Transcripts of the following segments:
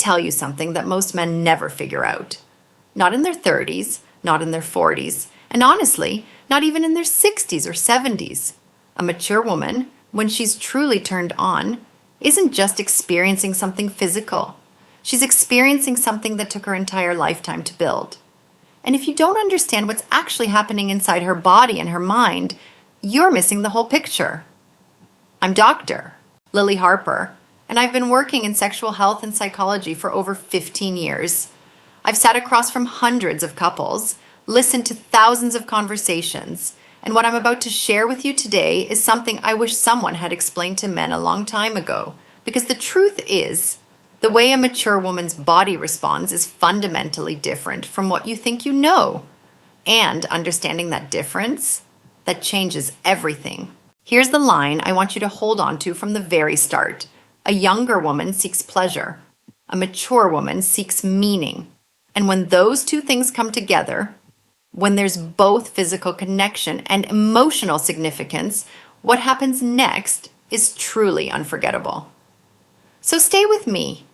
tell you something that most men never figure out. Not in their 30s, not in their 40s, and honestly, not even in their 60s or 70s. A mature woman, when she's truly turned on, isn't just experiencing something physical. She's experiencing something that took her entire lifetime to build. And if you don't understand what's actually happening inside her body and her mind, you're missing the whole picture. I'm Dr. Lily Harper, and I've been working in sexual health and psychology for over 15 years. I've sat across from hundreds of couples, listened to thousands of conversations, and what I'm about to share with you today is something I wish someone had explained to men a long time ago. Because the truth is, the way a mature woman's body responds is fundamentally different from what you think you know. And understanding that difference, that changes everything. Here's the line I want you to hold on to from the very start. A younger woman seeks pleasure. A mature woman seeks meaning. And when those two things come together, when there's both physical connection and emotional significance, what happens next is truly unforgettable. So stay with me,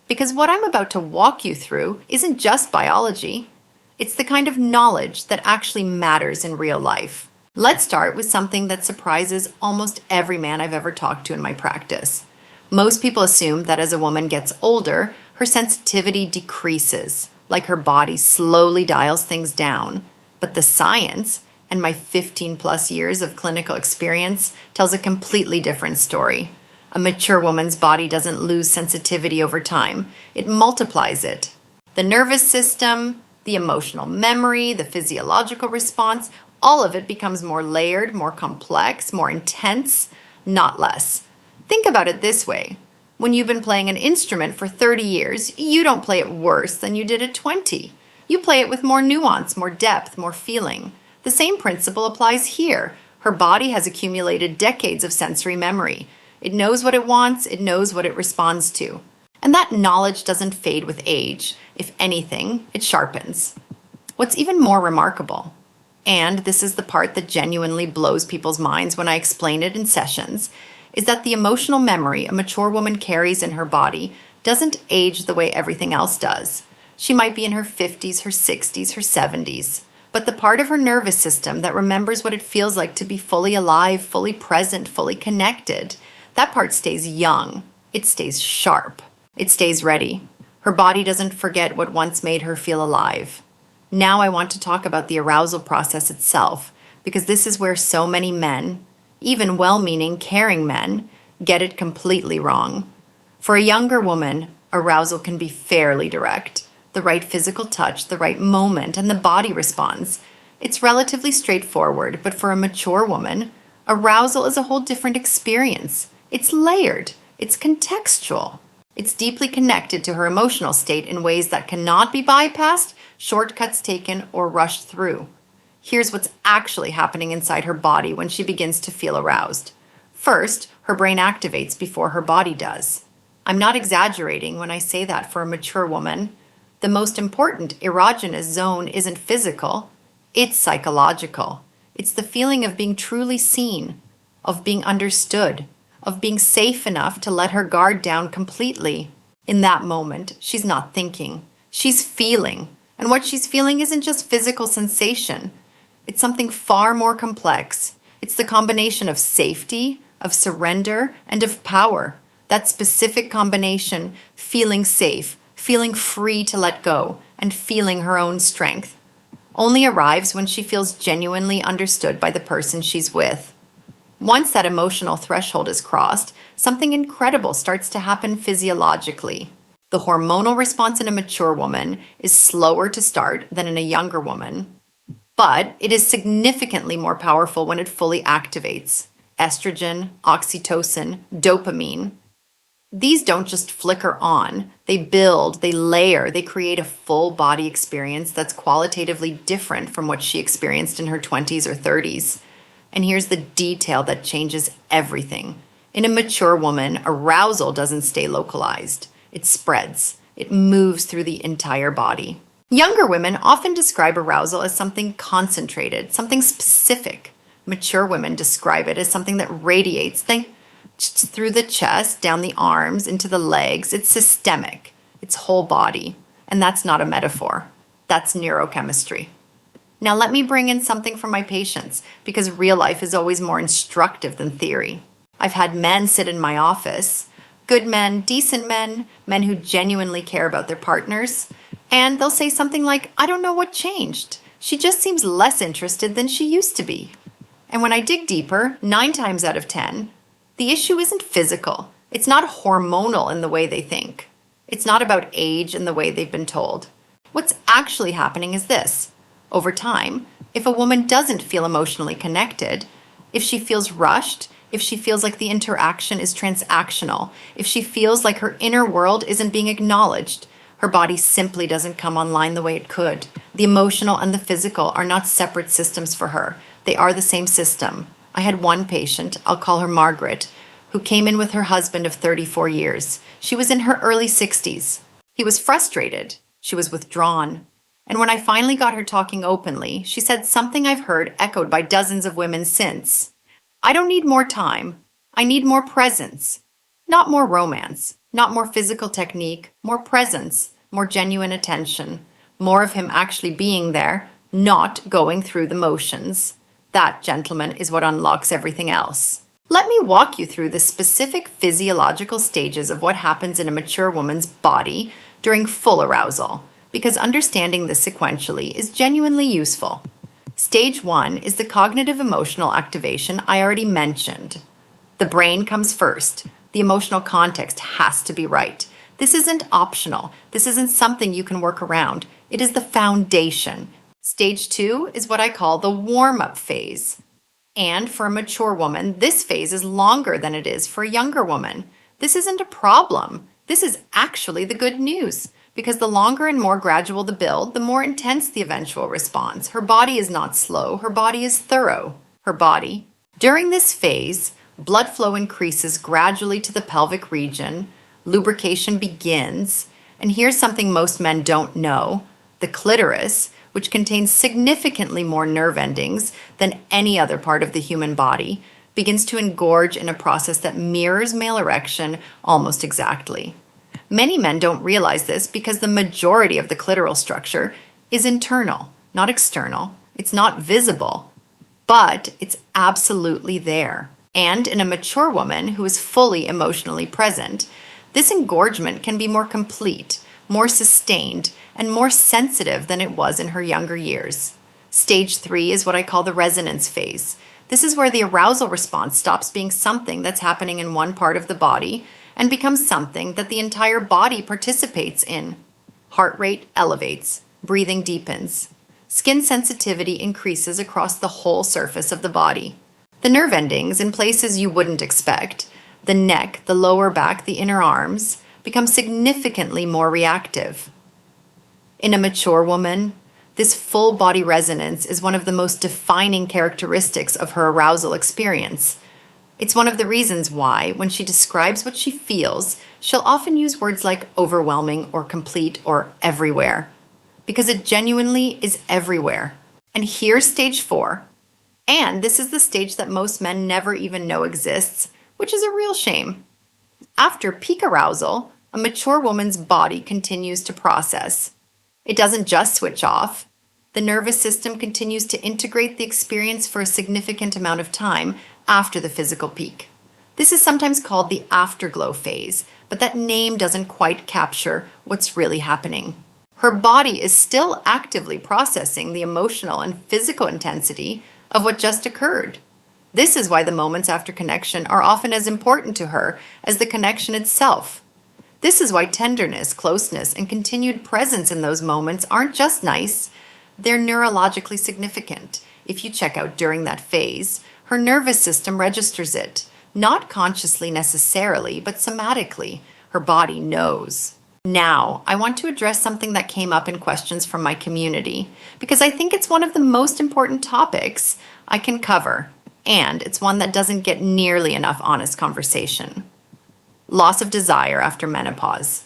because what I'm about to walk you through isn't just biology. It's the kind of knowledge that actually matters in real life. Let's start with something that surprises almost every man I've ever talked to in my practice. Most people assume that as a woman gets older, her sensitivity decreases, like her body slowly dials things down. But the science, and my 15 plus years of clinical experience, tells a completely different story. A mature woman's body doesn't lose sensitivity over time. It multiplies it. The nervous system, the emotional memory, the physiological response, all of it becomes more layered, more complex, more intense, not less. Think about it this way. When you've been playing an instrument for 30 years, you don't play it worse than you did at 20. You play it with more nuance, more depth, more feeling. The same principle applies here. Her body has accumulated decades of sensory memory. It knows what it wants, it knows what it responds to. And that knowledge doesn't fade with age. If anything, it sharpens. What's even more remarkable, and this is the part that genuinely blows people's minds when I explain it in sessions, is that the emotional memory a mature woman carries in her body doesn't age the way everything else does. She might be in her 50s, her 60s, her 70s. But the part of her nervous system that remembers what it feels like to be fully alive, fully present, fully connected, that part stays young. It stays sharp. It stays ready. Her body doesn't forget what once made her feel alive. Now I want to talk about the arousal process itself, because this is where so many men, even well-meaning, caring men, get it completely wrong. For a younger woman, arousal can be fairly direct. The right physical touch, the right moment, and the body responds. It's relatively straightforward, but for a mature woman, arousal is a whole different experience. It's layered. It's contextual. It's deeply connected to her emotional state in ways that cannot be bypassed, shortcuts taken, or rushed through. Here's what's actually happening inside her body when she begins to feel aroused. First, her brain activates before her body does. I'm not exaggerating when I say that for a mature woman. The most important erogenous zone isn't physical, it's psychological. It's the feeling of being truly seen, of being understood, of being safe enough to let her guard down completely. In that moment, she's not thinking, she's feeling. And what she's feeling isn't just physical sensation. It's something far more complex. It's the combination of safety, of surrender, and of power. That specific combination, feeling safe, feeling free to let go, and feeling her own strength, only arrives when she feels genuinely understood by the person she's with. Once that emotional threshold is crossed, something incredible starts to happen physiologically. The hormonal response in a mature woman is slower to start than in a younger woman, but it is significantly more powerful when it fully activates. Estrogen, oxytocin, dopamine. These don't just flicker on, they build, they layer, they create a full body experience that's qualitatively different from what she experienced in her 20s or 30s. And here's the detail that changes everything. In a mature woman, arousal doesn't stay localized. It spreads. It moves through the entire body. Younger women often describe arousal as something concentrated, something specific. Mature women describe it as something that radiates through the chest, down the arms, into the legs. It's systemic. It's whole body. And that's not a metaphor. That's neurochemistry. Now let me bring in something from my patients, because real life is always more instructive than theory. I've had men sit in my office, good men, decent men, men who genuinely care about their partners, and they'll say something like, "I don't know what changed. She just seems less interested than she used to be." And when I dig deeper, 9 times out of 10, the issue isn't physical. It's not hormonal in the way they think. It's not about age in the way they've been told. What's actually happening is this. Over time, if a woman doesn't feel emotionally connected, if she feels rushed, if she feels like the interaction is transactional, if she feels like her inner world isn't being acknowledged, her body simply doesn't come online the way it could. The emotional and the physical are not separate systems for her. They are the same system. I had one patient, I'll call her Margaret, who came in with her husband of 34 years. She was in her early 60s. He was frustrated. She was withdrawn. And when I finally got her talking openly, she said something I've heard echoed by dozens of women since. "I don't need more time. I need more presence." Not more romance, not more physical technique, more presence, more genuine attention, more of him actually being there, not going through the motions. That, gentlemen, is what unlocks everything else. Let me walk you through the specific physiological stages of what happens in a mature woman's body during full arousal, because understanding this sequentially is genuinely useful. Stage 1 is the cognitive emotional activation I already mentioned. The brain comes first. The emotional context has to be right. This isn't optional. This isn't something you can work around. It is the foundation. Stage 2 is what I call the warm-up phase. And for a mature woman, this phase is longer than it is for a younger woman. This isn't a problem. This is actually the good news. Because the longer and more gradual the build, the more intense the eventual response. Her body is not slow. Her body is thorough. Her body. During this phase, blood flow increases gradually to the pelvic region. Lubrication begins. And here's something most men don't know. The clitoris, which contains significantly more nerve endings than any other part of the human body, begins to engorge in a process that mirrors male erection almost exactly. Many men don't realize this because the majority of the clitoral structure is internal, not external. It's not visible, but it's absolutely there. And in a mature woman who is fully emotionally present, this engorgement can be more complete, more sustained, and more sensitive than it was in her younger years. Stage 3 is what I call the resonance phase. This is where the arousal response stops being something that's happening in one part of the body and becomes something that the entire body participates in. Heart rate elevates, breathing deepens. Skin sensitivity increases across the whole surface of the body. The nerve endings, in places you wouldn't expect, the neck, the lower back, the inner arms, become significantly more reactive. In a mature woman, this full body resonance is one of the most defining characteristics of her arousal experience. It's one of the reasons why, when she describes what she feels, she'll often use words like overwhelming or complete or everywhere, because it genuinely is everywhere. And here's stage 4. And this is the stage that most men never even know exists, which is a real shame. After peak arousal, a mature woman's body continues to process. It doesn't just switch off. The nervous system continues to integrate the experience for a significant amount of time after the physical peak. This is sometimes called the afterglow phase, but that name doesn't quite capture what's really happening. Her body is still actively processing the emotional and physical intensity of what just occurred. This is why the moments after connection are often as important to her as the connection itself. This is why tenderness, closeness, and continued presence in those moments aren't just nice, they're neurologically significant. If you check out during that phase, her nervous system registers it, not consciously necessarily, but somatically. Her body knows. Now, I want to address something that came up in questions from my community, because I think it's one of the most important topics I can cover, and it's one that doesn't get nearly enough honest conversation. Loss of desire after menopause.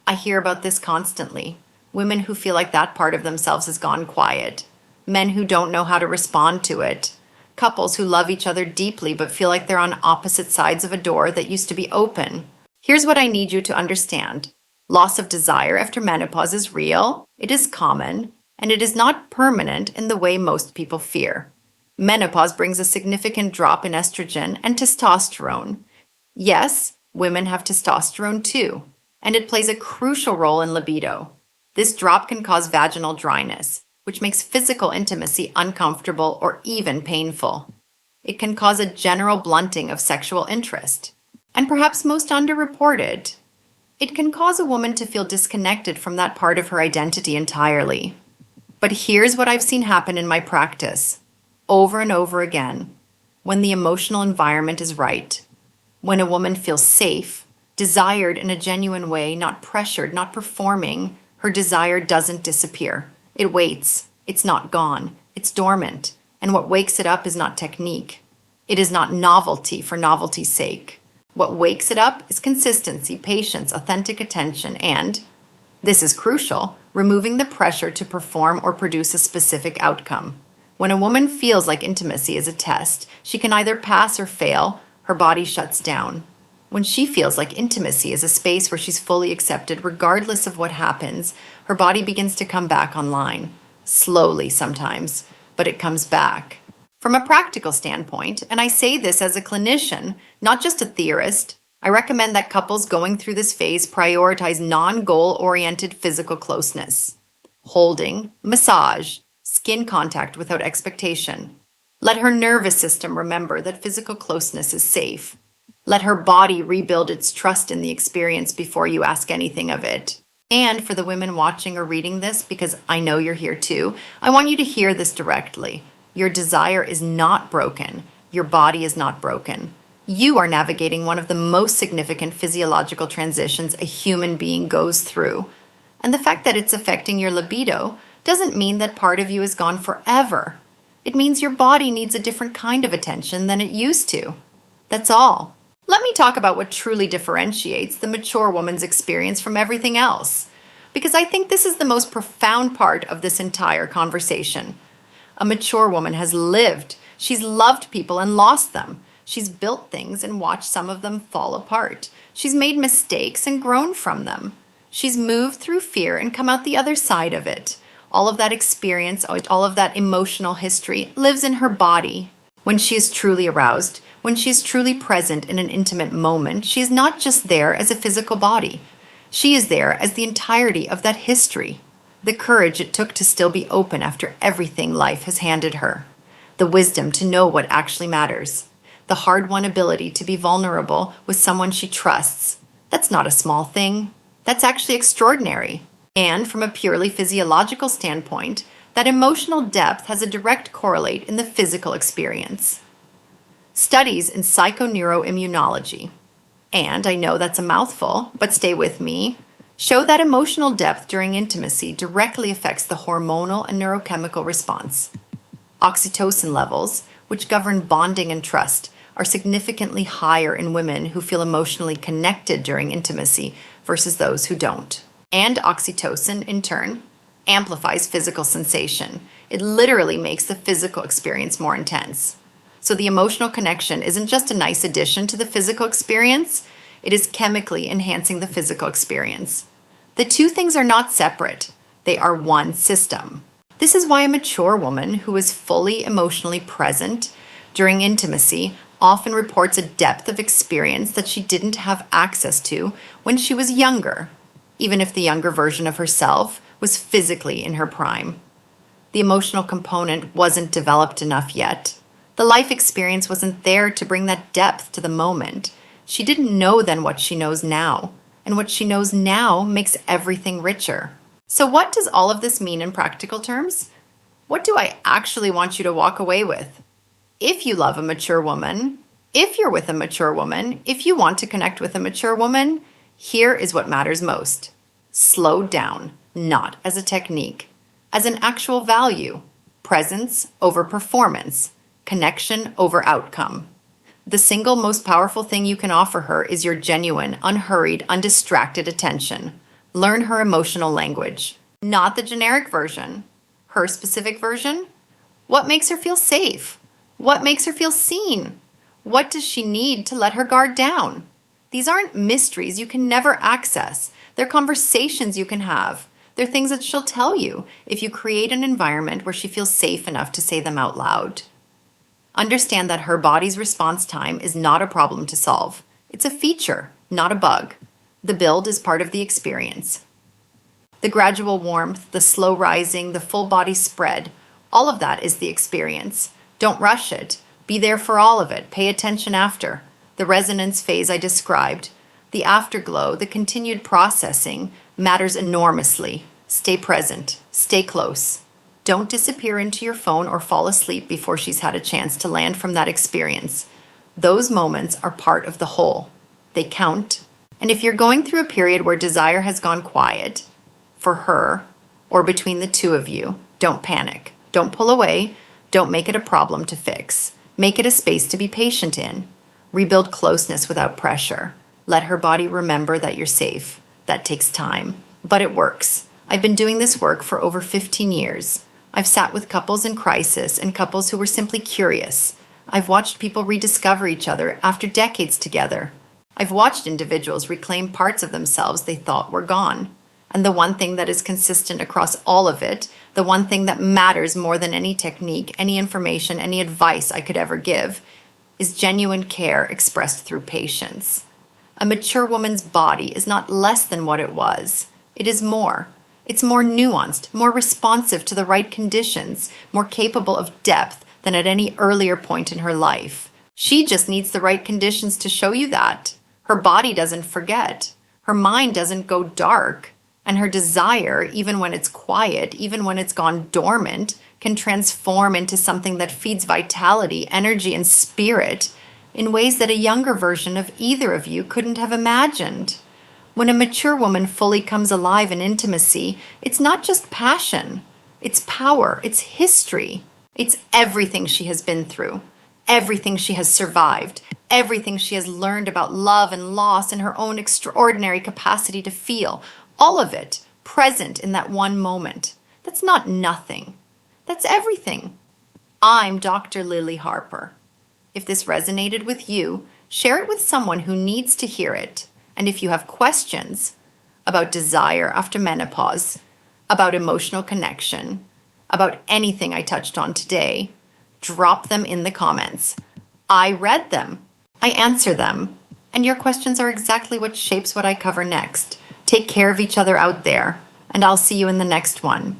I hear about this constantly. Women who feel like that part of themselves has gone quiet. Men who don't know how to respond to it. Couples who love each other deeply but feel like they're on opposite sides of a door that used to be open. Here's what I need you to understand. Loss of desire after menopause is real, it is common, and it is not permanent in the way most people fear. Menopause brings a significant drop in estrogen and testosterone. Yes, women have testosterone too, and it plays a crucial role in libido. This drop can cause vaginal dryness, which makes physical intimacy uncomfortable or even painful. It can cause a general blunting of sexual interest. And perhaps most underreported, it can cause a woman to feel disconnected from that part of her identity entirely. But here's what I've seen happen in my practice, over and over again, when the emotional environment is right, when a woman feels safe, desired in a genuine way, not pressured, not performing, her desire doesn't disappear. It waits. It's not gone. It's dormant. And what wakes it up is not technique. It is not novelty for novelty's sake. What wakes it up is consistency, patience, authentic attention, and, this is crucial, removing the pressure to perform or produce a specific outcome. When a woman feels like intimacy is a test, she can either pass or fail, her body shuts down. When she feels like intimacy is a space where she's fully accepted regardless of what happens, her body begins to come back online. Slowly sometimes, but it comes back. From a practical standpoint, and I say this as a clinician, not just a theorist, I recommend that couples going through this phase prioritize non-goal-oriented physical closeness. Holding, massage, skin contact without expectation. Let her nervous system remember that physical closeness is safe. Let her body rebuild its trust in the experience before you ask anything of it. And for the women watching or reading this, because I know you're here too, I want you to hear this directly. Your desire is not broken. Your body is not broken. You are navigating one of the most significant physiological transitions a human being goes through. And the fact that it's affecting your libido doesn't mean that part of you is gone forever. It means your body needs a different kind of attention than it used to. That's all. Let me talk about what truly differentiates the mature woman's experience from everything else, because I think this is the most profound part of this entire conversation. A mature woman has lived. She's loved people and lost them. She's built things and watched some of them fall apart. She's made mistakes and grown from them. She's moved through fear and come out the other side of it. All of that experience, all of that emotional history lives in her body. When she is truly aroused, when she is truly present in an intimate moment, she is not just there as a physical body. She is there as the entirety of that history. The courage it took to still be open after everything life has handed her. The wisdom to know what actually matters. The hard-won ability to be vulnerable with someone she trusts. That's not a small thing. That's actually extraordinary. And from a purely physiological standpoint, that emotional depth has a direct correlate in the physical experience. Studies in psychoneuroimmunology, and I know that's a mouthful, but stay with me, show that emotional depth during intimacy directly affects the hormonal and neurochemical response. Oxytocin levels, which govern bonding and trust, are significantly higher in women who feel emotionally connected during intimacy versus those who don't. And oxytocin, in turn, amplifies physical sensation. It literally makes the physical experience more intense. So the emotional connection isn't just a nice addition to the physical experience, it is chemically enhancing the physical experience. The two things are not separate, they are one system. This is why a mature woman who is fully emotionally present during intimacy often reports a depth of experience that she didn't have access to when she was younger, even if the younger version of herself was physically in her prime. The emotional component wasn't developed enough yet. The life experience wasn't there to bring that depth to the moment. She didn't know then what she knows now, and what she knows now makes everything richer. So what does all of this mean in practical terms? What do I actually want you to walk away with? If you love a mature woman, if you're with a mature woman, if you want to connect with a mature woman, here is what matters most. Slow down, not as a technique, as an actual value. Presence over performance, connection over outcome. The single most powerful thing you can offer her is your genuine, unhurried, undistracted attention. Learn her emotional language, not the generic version. Her specific version? What makes her feel safe? What makes her feel seen? What does she need to let her guard down? These aren't mysteries you can never access. They're conversations you can have. They're things that she'll tell you if you create an environment where she feels safe enough to say them out loud. Understand that her body's response time is not a problem to solve. It's a feature, not a bug. The build is part of the experience. The gradual warmth, the slow rising, the full body spread, all of that is the experience. Don't rush it. Be there for all of it. Pay attention after. The resonance phase I described, the afterglow, the continued processing matters enormously. Stay present. Stay close. Don't disappear into your phone or fall asleep before she's had a chance to land from that experience. Those moments are part of the whole. They count. And if you're going through a period where desire has gone quiet, for her, or between the two of you, don't panic. Don't pull away. Don't make it a problem to fix. Make it a space to be patient in. Rebuild closeness without pressure. Let her body remember that you're safe. That takes time, but it works. I've been doing this work for over 15 years. I've sat with couples in crisis and couples who were simply curious. I've watched people rediscover each other after decades together. I've watched individuals reclaim parts of themselves they thought were gone. And the one thing that is consistent across all of it, the one thing that matters more than any technique, any information, any advice I could ever give, is genuine care expressed through patience. A mature woman's body is not less than what it was. It is more. It's more nuanced, more responsive to the right conditions, more capable of depth than at any earlier point in her life. She just needs the right conditions to show you that. Her body doesn't forget. Her mind doesn't go dark. And her desire, even when it's quiet, even when it's gone dormant, can transform into something that feeds vitality, energy, and spirit in ways that a younger version of either of you couldn't have imagined. When a mature woman fully comes alive in intimacy, it's not just passion. It's power. It's history. It's everything she has been through, everything she has survived, everything she has learned about love and loss and her own extraordinary capacity to feel. All of it present in that one moment. That's not nothing. That's everything. I'm Dr. Lily Harper. If this resonated with you, share it with someone who needs to hear it. And if you have questions about desire after menopause, about emotional connection, about anything I touched on today, drop them in the comments. I read them. I answer them. And your questions are exactly what shapes what I cover next. Take care of each other out there, and I'll see you in the next one.